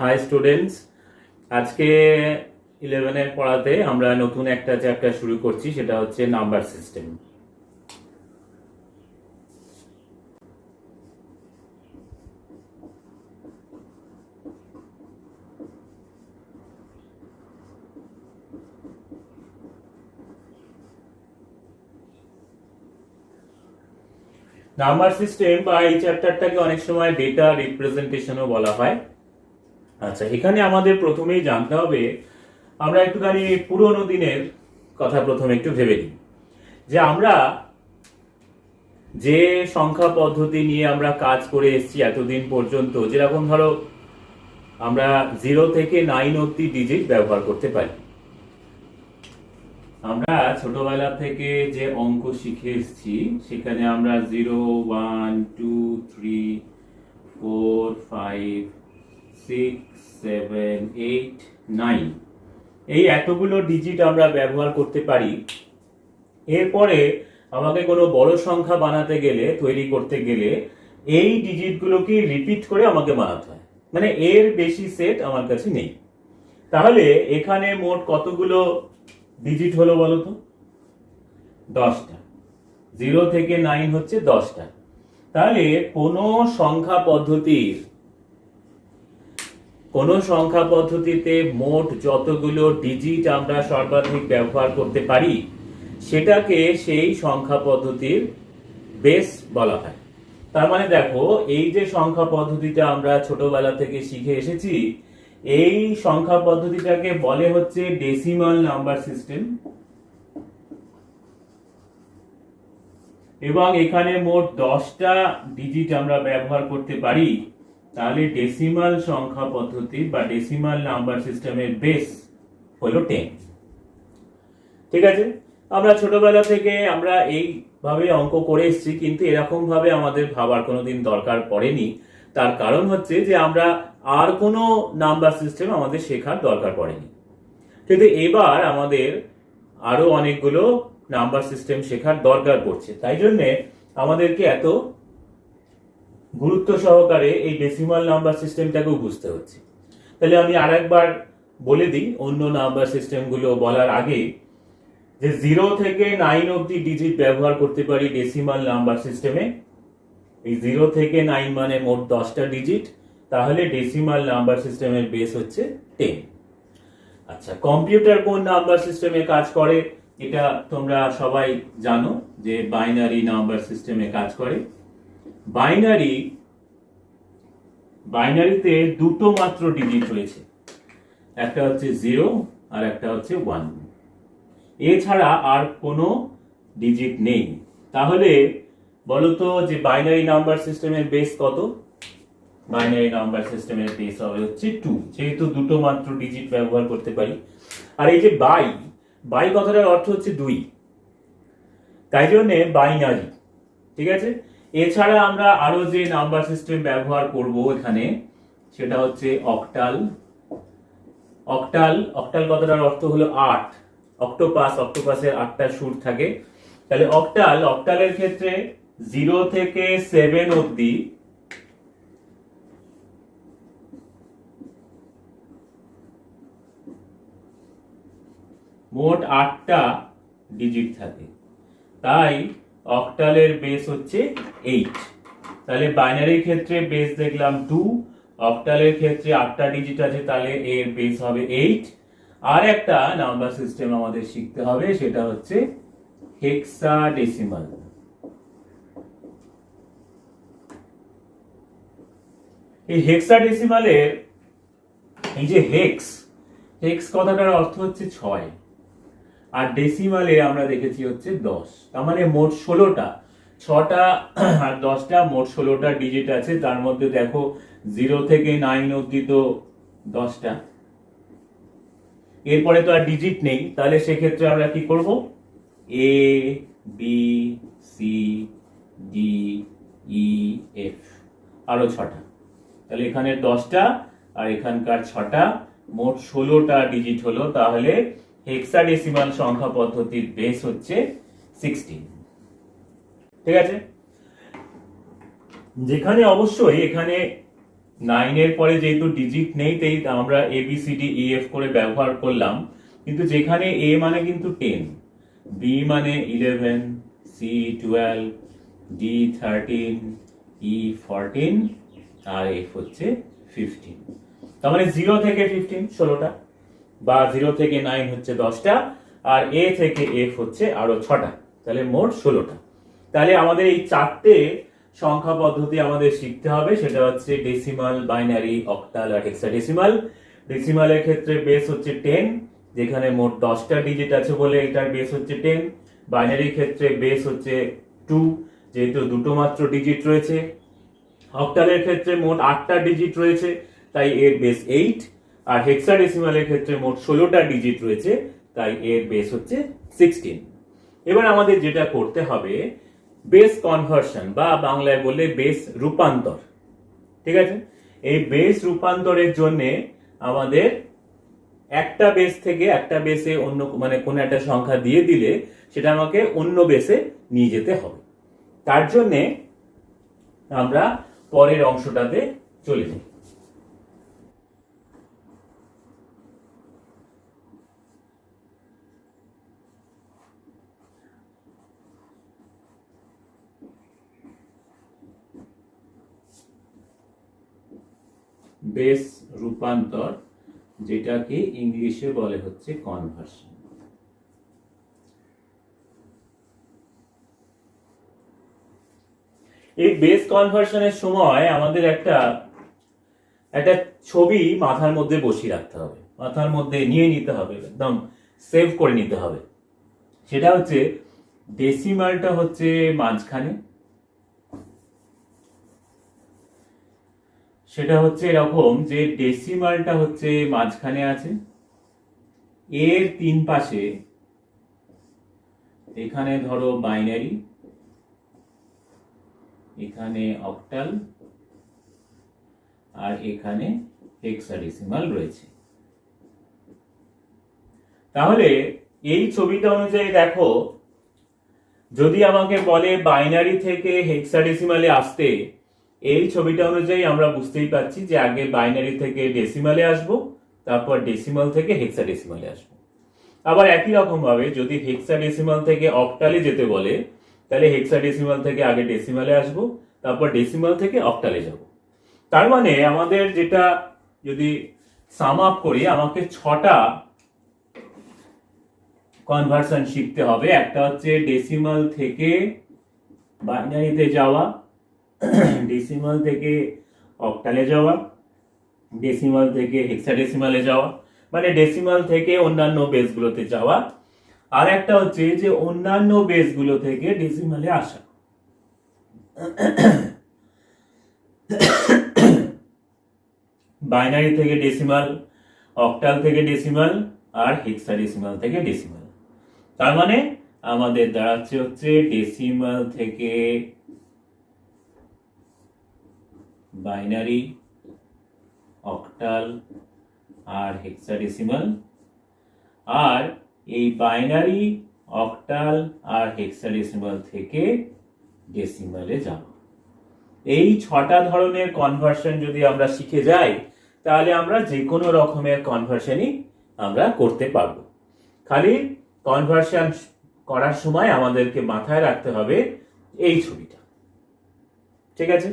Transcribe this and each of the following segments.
High students, আজকে 11 এর পড়াতে আমরা নতুন একটা চ্যাপ্টার শুরু করছি, সেটা হচ্ছে নাম্বার সিস্টেম। নাম্বার সিস্টেম বা এই চ্যাপ্টারটাকে অনেক সময় ডেটা রিপ্রেজেন্টেশনও বলা হয়। আচ্ছা, এখানে আমাদের প্রথমেই জানতে হবে, আমরা একটুখানি পুরোনো দিনের কথা প্রথমে একটু ভেবে নিই, যে আমরা যে সংখ্যা পদ্ধতি নিয়ে আমরা কাজ করে এসেছি এতদিন পর্যন্ত, যেরকম ধরো আমরা 0 থেকে 9 অব্দি ডিজিট ব্যবহার করতে পারি। আমরা ছোটবেলা থেকে যে অঙ্ক শিখে এসেছি সেখানে আমরা 0, 1, 2, 3, 4, 5, 6, 7, 8, 9 এই এতগুলো ডিজিট আমরা ব্যবহার করতে পারি। এরপরে আমাকে কোনো বড় সংখ্যা বানাতে গেলে, তৈরি করতে গেলে এই ডিজিটগুলোকে রিপিট করে আমাকে বানাতে হয়, মানে এর বেশি সেট আমার কাছে নেই। তাহলে এখানে মোট কতগুলো ডিজিট হলো বলতো? 10টা। 0 থেকে 9 হচ্ছে 10টা। তাহলে কোনো সংখ্যা পদ্ধতিতে মোট যতগুলো ডিজিট আমরা সর্বাধিক ব্যবহার করতে পারি সেটাকে সেই সংখ্যা পদ্ধতির বেস বলা হয়। তার মানে দেখো, এই যে সংখ্যা পদ্ধতিটা আমরা ছোটবেলা থেকে শিখে এসেছি, এই সংখ্যা পদ্ধতিটাকে বলে হচ্ছে ডেসিমাল নাম্বার সিস্টেম। এবং এখানে মোট 10টা ডিজিট আমরা ব্যবহার করতে পারি। তাহলে ডেসিমাল সংখ্যা পদ্ধতি বা ডেসিমাল নাম্বার সিস্টেমের বেস হলো 10। ঠিক আছে, আমরা ছোটবেলা থেকে আমরা এইভাবে অঙ্ক করে এসেছি, কিন্তু এরকম ভাবে আমাদের ভাবার কোনোদিন দরকার পড়েনি। তার কারণ হচ্ছে যে আমরা আর কোনো নাম্বার সিস্টেম আমাদের শেখার দরকার পড়েনি। কিন্তু এবার আমাদের আরো অনেকগুলো নাম্বার সিস্টেম শেখার দরকার পড়ছে, তাই জন্যে আমাদেরকে এত গুরুত্ব সহকারে এই ডেসিমাল নাম্বার সিস্টেমটাকেও বুঝতে হচ্ছে। তাহলে আমি আরেকবার বলে দিই অন্য নাম্বার সিস্টেমগুলো বলার আগে, যে 0 থেকে 9 অব্দি ডিজিট ব্যবহার করতে পারি ডেসিমাল নাম্বার সিস্টেমে। এই 0 থেকে 9 মানে মোট 10টা ডিজিট। তাহলে ডেসিমাল নাম্বার সিস্টেমের বেস হচ্ছে 10। আচ্ছা, কম্পিউটার কোন নাম্বার সিস্টেমে কাজ করে এটা তোমরা সবাই জানো, যে বাইনারি নাম্বার সিস্টেমে কাজ করে। বাইনারিতে দুটো মাত্র ডিজিট রয়েছে, একটা হচ্ছে 0 আর একটা হচ্ছে 1। এছাড়া আর কোনো ডিজিট নেই। তাহলে বলতো যে বাইনারি নাম্বার সিস্টেমের বেস কত? বাইনারি নাম্বার সিস্টেমের বেস হবে হচ্ছে 2, যেহেতু দুটো মাত্র ডিজিট ব্যবহার করতে পারি। আর এই যে বাই কথাটার অর্থ হচ্ছে 2, তাই জন্য বাইনারি। ঠিক আছে, এছাড়া আমরা আরো যে নাম্বার সিস্টেম ব্যবহার করব এখানে, সেটা হচ্ছে অক্টাল। অক্টাল কথাটার অর্থ হলো 8। অক্টোপাসের 8টা সুর থাকে। তাহলে অক্টালের ক্ষেত্রে 0 থেকে 7 অবধি মোট 8টা ডিজিট থাকে, তাই অক্টালের বেস হচ্ছে 8। তাহলে বাইনারির ক্ষেত্রে বেস দেখলাম 2, অক্টালের ক্ষেত্রে 8টা ডিজিট আছে, তাহলে এর বেস হবে 8। আর একটা নাম্বার সিস্টেম আমাদের শিখতে হবে, সেটা হচ্ছে হেক্সাডেসিমাল। এই হেক্সাডেসিমালের এই যে হেক্স কথাটার অর্থ হচ্ছে 6, আর ডেসিমালে আমরা দেখেছি হচ্ছে 10। তার মানে মোট 16টা, 6টা আর 10টা, মোট 16টা ডিজিট আছে। তার মধ্যে দেখো 0 থেকে 9 অবধি তো 10টা, এরপরে তো আর ডিজিট নেই। তাহলে সেক্ষেত্রে আমরা কি করব? A, B, C, D, E, F, আরো 6টা। তাহলে এখানে 10টা আর এখানকার 6টা, মোট 16টা ডিজিট হলো। তাহলে হেক্সাডেসিমাল সংখ্যা পদ্ধতির বেস হচ্ছে 16। ঠিক আছে, যেখানে অবশ্যই এখানে 9 এর পরে যেহেতু ডিজিট নেই তাই আমরা ABCDEF করে ব্যবহার করলাম, কিন্তু যেখানে A মানে কিন্তু 10, B মানে 11, C 12, D 13, E 14 আর F হচ্ছে 15। তার মানে 0 থেকে 15 16টা, বা 0 থেকে 9 হচ্ছে 10টা, আর A থেকে F হচ্ছে আরো 6টা, তাহলে মোট 16টা। তাহলে আমাদের এই 4টে সংখ্যা পদ্ধতি আমাদের শিখতে হবে, সেটা হচ্ছে ডেসিমাল, বাইনারি, অক্টাল আর হেক্সাডেসিমাল। ডেসিমালের ক্ষেত্রে বেস হচ্ছে 10, যেখানে মোট 10টা ডিজিট আছে বলে এটার বেস হচ্ছে 10। বাইনারির ক্ষেত্রে বেস হচ্ছে 2, যেহেতু দুটো মাত্র ডিজিট রয়েছে। অক্টালের ক্ষেত্রে মোট 8টা ডিজিট রয়েছে, তাই এর বেস 8। আর হেক্সাডেসিমালের ক্ষেত্রে মোট 16টা ডিজিট রয়েছে, তাই এর বেস হচ্ছে 16। এবার আমাদের যেটা করতে হবে, বেস কনভার্সন বা বাংলায় বললে বেস রূপান্তর। ঠিক আছে, এই বেস রূপান্তরের জন্য আমাদের একটা বেস থেকে একটা বেসে অন্য মানে কোন একটা সংখ্যা দিয়ে দিলে সেটা আমাকে অন্য বেসে নিয়ে যেতে হবে। তার জন্য আমরা পরের অংশটাতে চলে যাই। বেস রূপান্তর, যেটাকে ইংলিশে বলে হচ্ছে কনভার্সন। এই বেস কনভার্সনের সময় আমাদের একটা ছবি মাথার মধ্যে বসিয়ে রাখতে হবে, মাথার মধ্যে নিয়ে নিতে হবে, একদম সেভ করে নিতে হবে। সেটা হচ্ছে ডেসিমালটা হচ্ছে মাঝখানে, সেটা হচ্ছে এরকম যে ডেসিমালটা হচ্ছে মাঝখানে আছে, এর 3 পাশে এখানে ধরো বাইনারি, এখানে অক্টাল আর এখানে হেক্সাডেসিমাল রয়েছে। তাহলে এই ছবিটা অনুযায়ী দেখো, যদি আমাকে বলে বাইনারি থেকে হেক্সাডেসিমালে আসতে, এই ছবিটা অনুযায়ী আমরা বুঝতেই পারছি যে আগে বাইনারি থেকে ডেসিমালে আসবো, তারপর ডেসিমাল থেকে হেক্সাডেসিমালে আসবো। আবার একই রকম ভাবে যদি হেক্সাডেসিমাল থেকে অক্টালে যেতে বলে, তাহলে হেক্সাডেসিমাল থেকে আগে ডেসিমালে আসবো, তারপর ডেসিমাল থেকে অক্টালে যাব। তার মানে আমাদের যেটা যদি সাম আপ করি, আমাকে 6টা কনভার্সন শিখতে হবে। একটা হচ্ছে ডেসিমাল থেকে বাইনারিতে যাওয়া, ডেসিমাল থেকে অক্টালে যাওয়া, ডেসিমাল থেকে হেক্সাডেসিমালে যাওয়া, মানে ডেসিমাল থেকে অন্যান্য বেসগুলোতে যাওয়া, আর একটা হচ্ছে যে অন্যান্য বেসগুলো থেকে ডেসিমালে আসা। বাইনারি থেকে ডেসিমাল, অক্টাল থেকে ডেসিমাল আর হেক্সাডেসিমাল থেকে ডেসিমাল। তার মানে আমাদের দাঁড়াচ্ছে হচ্ছে ডেসিমাল থেকে বাইনারি, অক্টাল আর হেক্সাডেসিমাল, আর এই বাইনারি, অক্টাল আর হেক্সাডেসিমাল থেকে ডেসিমালে যাব। এই 6টা ধরনের কনভার্সন যদি আমরা শিখে যাই, তাহলে আমরা যে কোনো রকমের কনভার্সনই আমরা করতে পারবো। খালি কনভার্সন করার সময় আমাদেরকে মাথায় রাখতে হবে এই ছবিটা। ঠিক আছে,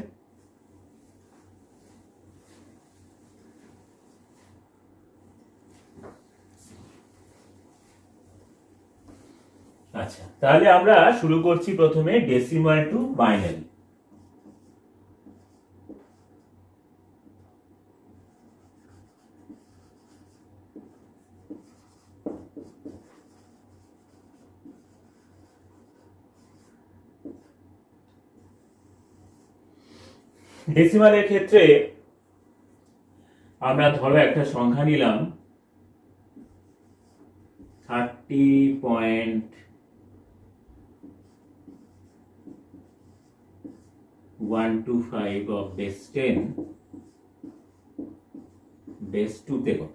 আচ্ছা, তাহলে আমরা শুরু করছি প্রথমে ডেসিমাল টু বাইনারি। ডেসিমালের ক্ষেত্রে আমরা ধরো একটা সংখ্যা নিলাম 30.125 of base 10 base 2 তে কত?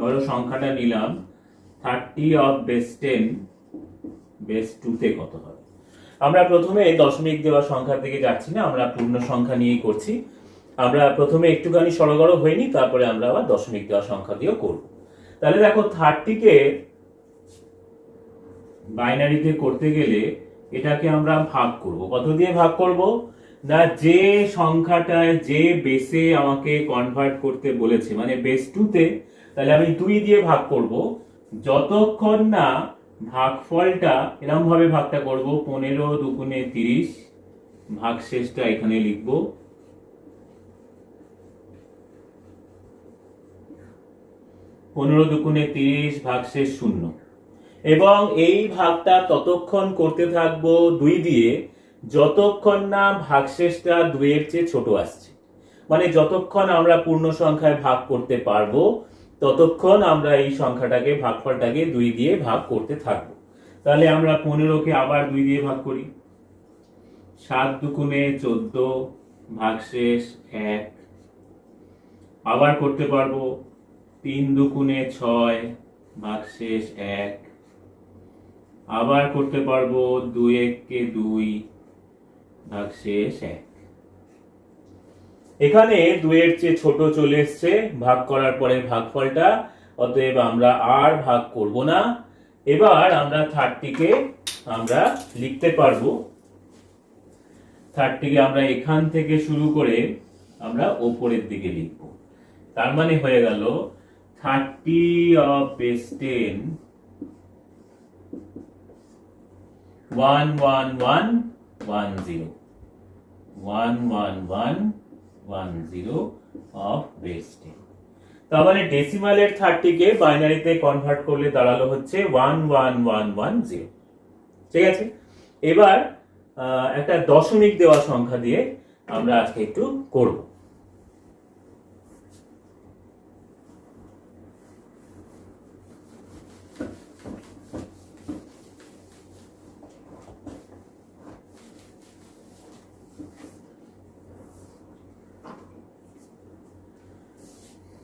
ধরো সংখ্যাটা নিলাম 30 অফ বেস 10 বেস 2 তে কত হবে। আমরা প্রথমে দশমিক দেওয়া সংখ্যা থেকে যাচ্ছি না, আমরা পূর্ণ সংখ্যা নিয়েই করছি। আমরা প্রথমে একটুখানি সরগর হয়নি, তারপরে আমরা আবার দশমিক দেওয়া সংখ্যা দিয়েও করব। তাহলে দেখো 30 কে বাইনারিতে করতে গেলে এটাকে আমরা ভাগ করব। কত দিয়ে ভাগ করব না, যে সংখ্যাটায় যে বেসে আমাকে কনভার্ট করতে বলেছে মানে বেস 2 তে, তাহলে আমি 2 দিয়ে ভাগ করব যতক্ষণ না ভাগফলটা এরকম ভাবে ভাগটা করব 15 দুগুণে 30, ভাগশেষটা এখানে লিখব 15 দুগুণে 30, ভাগশেষ 0। এবং এই ভাগটা ততক্ষণ করতে থাকবো 2 দিয়ে যতক্ষণ না ভাগশেষটা 2 এর চেয়ে ছোট আসছে। মানে যতক্ষণ আমরা পূর্ণ সংখ্যায় ভাগ করতে পারবো ততক্ষণ আমরা এই সংখ্যাটাকে ভাগফলটাকে 2 দিয়ে ভাগ করতে থাকবো। তাহলে আমরা 15 কে আবার 2 দিয়ে ভাগ করি, 7 দুগুণে 14, ভাগশেষ 1। আবার করতে পারবো 3 দুগুণে 6, ভাগশেষ 1। আবার করতে পারবো 2 কে 2, ভাগশেষ 1। এখানে 2 এর চেয়ে ছোট চলে এসছে ভাগ করার পরে ভাগফলটা, অতএব আমরা আর ভাগ করব না। এবার আমরা 30 কে আমরা লিখতে পারবো, 30 কে আমরা এখান থেকে শুরু করে আমরা উপরের দিকে লিখব। তার মানে হয়ে গেল 30 অফ বেস 10 1 1 1 1 0 1 1 1 1 0 অফ বেস 10। তার মানে ডেসিমালের 30 কে বাইনারিতে কনভার্ট করলে দাঁড়ালো হচ্ছে 1 1 1 1 0। ঠিক আছে, এবার একটা দশমিক দেওয়া সংখ্যা দিয়ে আমরা আজকে একটু করব।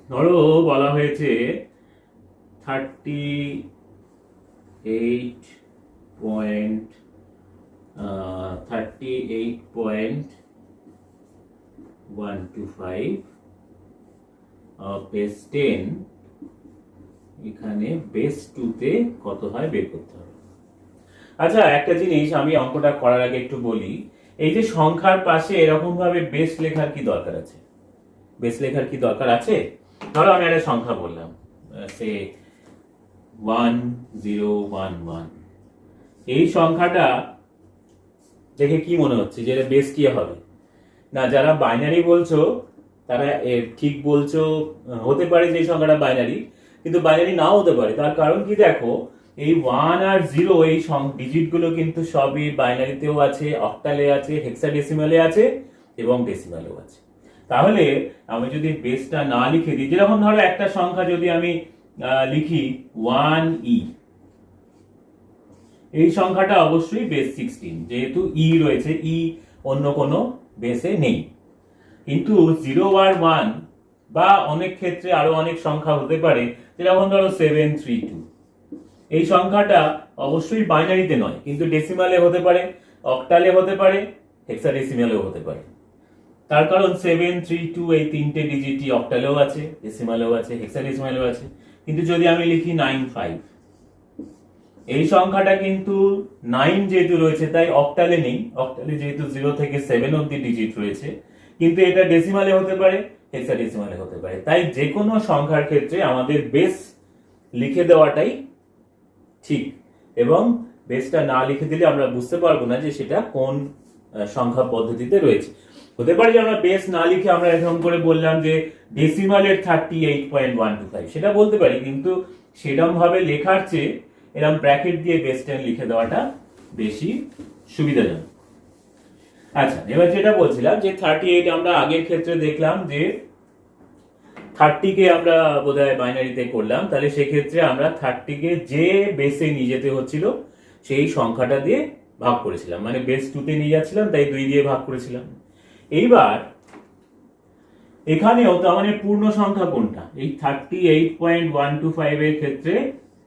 ধরো বলা হয়েছে 38.125 বেস 10 এখানে বেস 2 তে কত হয় বের করতে হবে। আচ্ছা, একটা জিনিস আমি অঙ্কটা করার আগে একটু বলি, এই যে সংখ্যার পাশে এরকম ভাবে বেস লেখার কি দরকার আছে? বেস লেখার কি দরকার আছে? ধরো আমি একটা সংখ্যা বললাম, সে 1011। এই সংখ্যাটা দেখে কি মনে হচ্ছে যে এর বেস কি হবে? না, যারা বাইনারি বলছো তারা ঠিক বলছো, হতে পারে যে সংখ্যাটা বাইনারি, কিন্তু বাইনারি নাও হতে পারে। তার কারণ কি দেখো, এই 1 আর 0 এই ডিজিট গুলো কিন্তু সবই বাইনারিতেও আছে, অক্টালে আছে, হেক্সাডেসিমালে আছে এবং ডেসিমালেও আছে। তাহলে আমি যদি বেসটা না লিখে দিই, যেরকম ধরো একটা সংখ্যা যদি আমি লিখি 1e, এই সংখ্যাটা অবশ্যই বেস 16, যেহেতু ই রয়েছে, ই অন্য কোনো বেসে নেই। কিন্তু 0 আর 1 বা অনেক ক্ষেত্রে আরো অনেক সংখ্যা হতে পারে, যেরকম ধরো 732, এই সংখ্যাটা অবশ্যই বাইনারিতে নয়, কিন্তু ডেসিমালে হতে পারে, অক্টালে হতে পারে, হেক্সাডেসিমালেও হতে পারে। তার কারণ 732 এই তিনটে ডিজিটই অক্টালেও আছে, ডেসিমালেও আছে, হেক্সাডেসিমালেও আছে। কিন্তু যদি আমি লিখি 95, এই সংখ্যাটা কিন্তু 9 যেহেতু রয়েছে তাই অক্টালে নেই, অক্টালে যেহেতু 0 থেকে 7 অবধি ডিজিট রয়েছে, কিন্তু এটা ডেসিমালে হতে পারে, হেক্সাডেসিমালে হতে পারে। তাই যে কোনো সংখ্যার ক্ষেত্রে আমাদের বেস লিখে দেওয়াটাই ঠিক, এবং বেসটা না লিখে দিলে আমরা বুঝতে পারবো না যে সেটা কোন সংখ্যা পদ্ধতিতে রয়েছে। হতে পারে যে আমরা বেস না লিখে আমরা এরকম করে বললাম যে ডেসিমালের 38.125, সেটা বলতে পারি, কিন্তু সেরকম ভাবে লেখার চেয়ে এরকম ব্র্যাকেট দিয়ে বেস 10 লিখে দেওয়াটা বেশি সুবিধাজনক। আচ্ছা, এবার যেটা বলছিলাম যে 38 আমরা আগের ক্ষেত্রে দেখলাম যে 30 কে আমরা বোধহয় বাইনারিতে করলাম, তাহলে সেক্ষেত্রে আমরা 30 কে যে বেসে নিয়ে যেতে হচ্ছিল সেই সংখ্যাটা দিয়ে ভাগ করেছিলাম, মানে বেস 2 তে নিয়ে যাচ্ছিলাম তাই 2 দিয়ে ভাগ করেছিলাম। এইবার এখানেও তার মানে পূর্ণ সংখ্যা কোনটা, এই 38.125 এর ক্ষেত্রে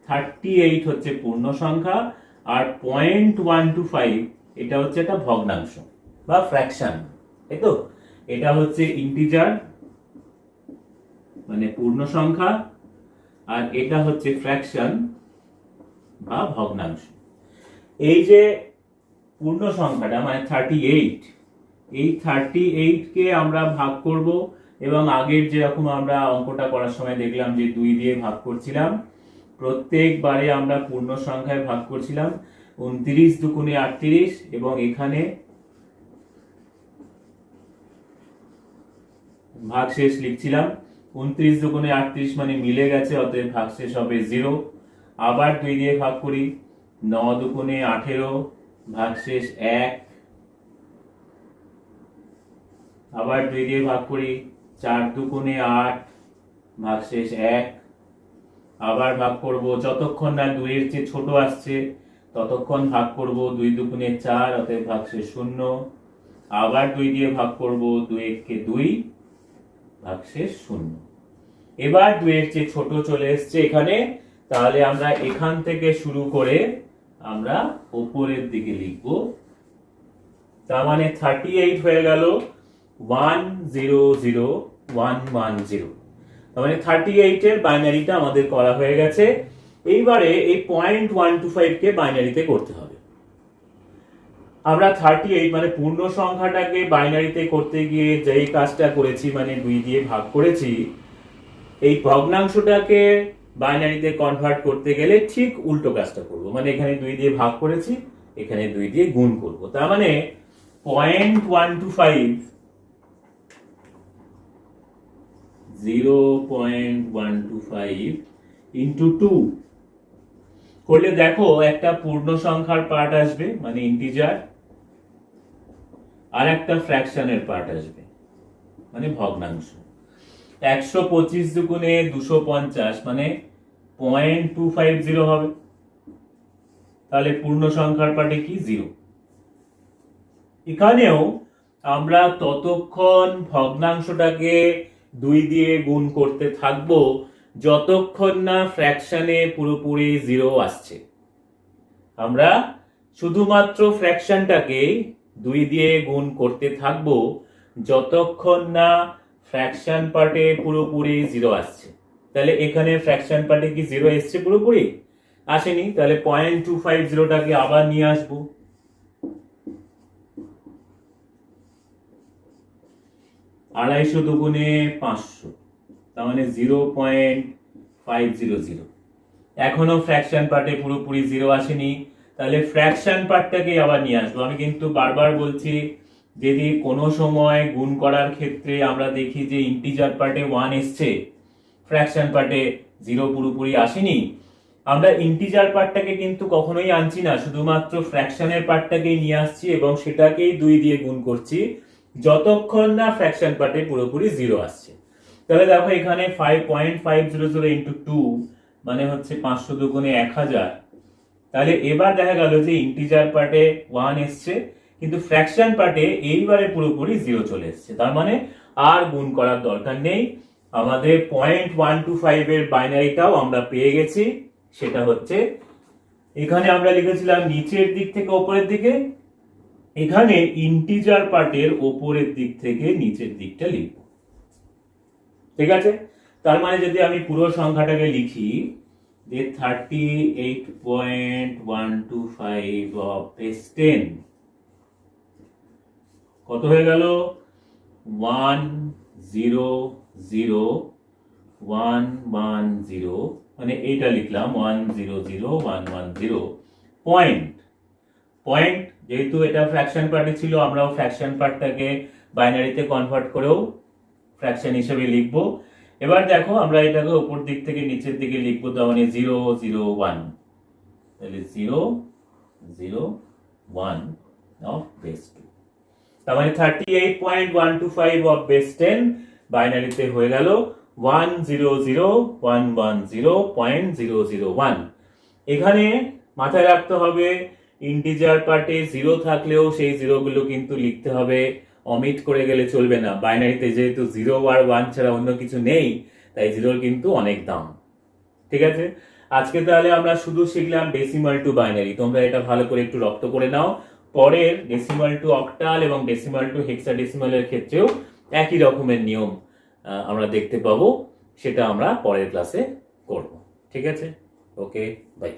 38 হচ্ছে পূর্ণ সংখ্যা, আর 0.125 এটা হচ্ছে একটা ভগ্নাংশ বা ফ্র্যাকশন, তাই তো? এটা হচ্ছে ইন্টিজার মানে পূর্ণ সংখ্যা, আর এটা হচ্ছে ফ্র্যাকশন বা ভগ্নাংশ। এই যে পূর্ণ সংখ্যাটা মানে 38, এই 38 কে আমরা ভাগ করব, এবং আগের যেরকম আমরা অঙ্কটা করার সময় দেখলাম যে 2 দিয়ে ভাগ করছিলাম, প্রত্যেকবারে আমরা পূর্ণ সংখ্যায় ভাগ করছিলাম। 29 দুগুণে 38, এবং এখানে ভাগশেষ লিখছিলাম। 29 দুগুণে 38 মানে মিলে গেছে, অতএব ভাগশেষ হবে 0। আবার 2 দিয়ে ভাগ করি, 9 দুগুণে 18, ভাগশেষ 1। আবার 2 দিয়ে ভাগ করি, 4 দুগুণে 8, ভাগশেষ 1। আবার ভাগ করব, যতক্ষণ না 2 এর চেয়ে ছোট আসছে ততক্ষণ ভাগ করব, 2 দুগুণে 4, অতএব ভাগশেষ 0। আবার 2 দিয়ে ভাগ করব, 2 কে 2, ভাগশেষ 0। এবার 2 এর চেয়ে ছোট চলে এসছে এখানে, তাহলে আমরা এখান থেকে শুরু করে আমরা উপরের দিকে লিখব। তার মানে 38 হয়ে গেল 100,110। তার মানে 38 এর বাইনারিটা আমাদের করা হয়ে গেছে। এইবারে এই 0.125 কে বাইনারিতে করতে হবে। আমরা 38 মানে পূর্ণ সংখ্যাটাকে বাইনারিতে করতে গিয়ে যেই কাজটা করেছি মানে 2 দিয়ে ভাগ করেছি, এই ভগ্নাংশটাকে বাইনারিতে কনভার্ট করতে গেলে ঠিক উল্টো কাজটা করব। মানে এখানে 2 দিয়ে ভাগ করেছি, এখানে 2 দিয়ে গুণ করব। তার মানে 0.125 ইন্টু 2 করলে দেখো একটা পূর্ণ সংখ্যার পার্ট আসবে মানে ইন্টিজার, আর একটা ফ্র্যাকশনের পার্ট আসবে মানে ভগ্নাংশ। 125 দুগুণে 250 মানে 0.250 হবে, তাহলে পূর্ণ সংখ্যার পার্টে কি 0। এখানেও আমরা ততক্ষণ ভগ্নাংশটাকে 2 দিয়ে গুণ করতে থাকবো যতক্ষণ না ফ্র্যাকশনে পুরোপুরি 0 আসছে। আমরা শুধুমাত্র ফ্র্যাকশনটাকে 2 দিয়ে গুণ করতে থাকবো যতক্ষণ না ফ্র্যাকশন পার্টে পুরোপুরি 0 আসছে। তাহলে এখানে ফ্র্যাকশন পার্টে কি 0 এসছে? পুরোপুরি আসেনি। তাহলে 0.250টাকে আবার নিয়ে আসবো, আড়াইশো দুগুণে 500, তার মানে 0.500। এখনো ফ্র্যাকশন পার্টে পুরোপুরি 0 আসেনি, তাহলে ফ্র্যাকশন পার্টটাকে আবার নিয়ে আসবো। আমি কিন্তু বারবার বলছি, যদি কোনো সময় গুণ করার ক্ষেত্রে আমরা দেখি যে ইন্টিজার পার্টে 1 এসছে, ফ্র্যাকশন পার্টে 0 পুরোপুরি আসেনি, আমরা ইন্টিজার পার্টটাকে কিন্তু কখনোই আনছি না, শুধুমাত্র ফ্র্যাকশনের পার্টটাকেই নিয়ে আসছি এবং সেটাকেই 2 দিয়ে গুণ করছি যতক্ষণ না ফ্র্যাকশন পার্টে পুরোপুরি 0 আসছে। তাহলে দেখো এখানে 5.500 ইন্টু 2 মানে হচ্ছে 500 দুগুণে 1000। তাহলে এবার দেখা গেল যে ইন্টিজার পার্টে 1 এসছে, কিন্তু ফ্র্যাকশন পার্টে এইবারে পুরোপুরি 0 চলে এসছে। তার মানে আর গুণ করার দরকার নেই, আমাদের 0.125 এর বাইনারিটাও আমরা পেয়ে গেছি। সেটা হচ্ছে এখানে আমরা লিখেছিলাম নিচের দিক থেকে উপরের দিকে, এখানে ইন্টিজার পার্টের উপরের দিক থেকে নিচের দিকটা লিখব। ঠিক আছে? তার মানে যদি আমি পুরো সংখ্যাটাকে লিখি যে 38.125 of base 10 কত হয়ে গেল? 100,110, মানে এইটা লিখলাম 100,110 পয়েন্ট। পয়েন্ট যেহেতু এটা ফ্র্যাকশন পার্টে ছিল, আমরাও ফ্র্যাকশন পার্টটাকে বাইনারিতে কনভার্ট করেও ফ্র্যাকশন হিসেবে লিখবো। এবার দেখো আমরা এটাকে উপর দিক থেকে নিচের দিকে লিখবো, তার মানে 001, তাহলে 001 of base 2। তার মানে 38.125 of base 10 বাইনারিতে হয়ে গেল 100,110.001। এখানে মাথায় রাখতে হবে ইন্টিজার পার্টে 0 থাকলেও সেই 0 গুলো কিন্তু লিখতে হবে অমিট করে গেলে চলবে না। বাইনারিতে যেহেতু 0 আর 1 ছাড়া অন্য কিছু নেই, তাই 0 কিন্তু অনেক দাম। ঠিক আছে, আজকে তাহলে আমরা শুধু শিখলাম ডেসিমাল টু বাইনারি। তোমরা এটা ভালো করে একটু রপ্ত করে নাও। পরের ডেসিমাল টু অক্টাল এবং ডেসিমাল টু হেক্সাডেসিমালের ক্ষেত্রেও একই রকমের নিয়ম আমরা দেখতে পাবো। সেটা আমরা পরের ক্লাসে করব। ঠিক আছে, ওকে, বাই।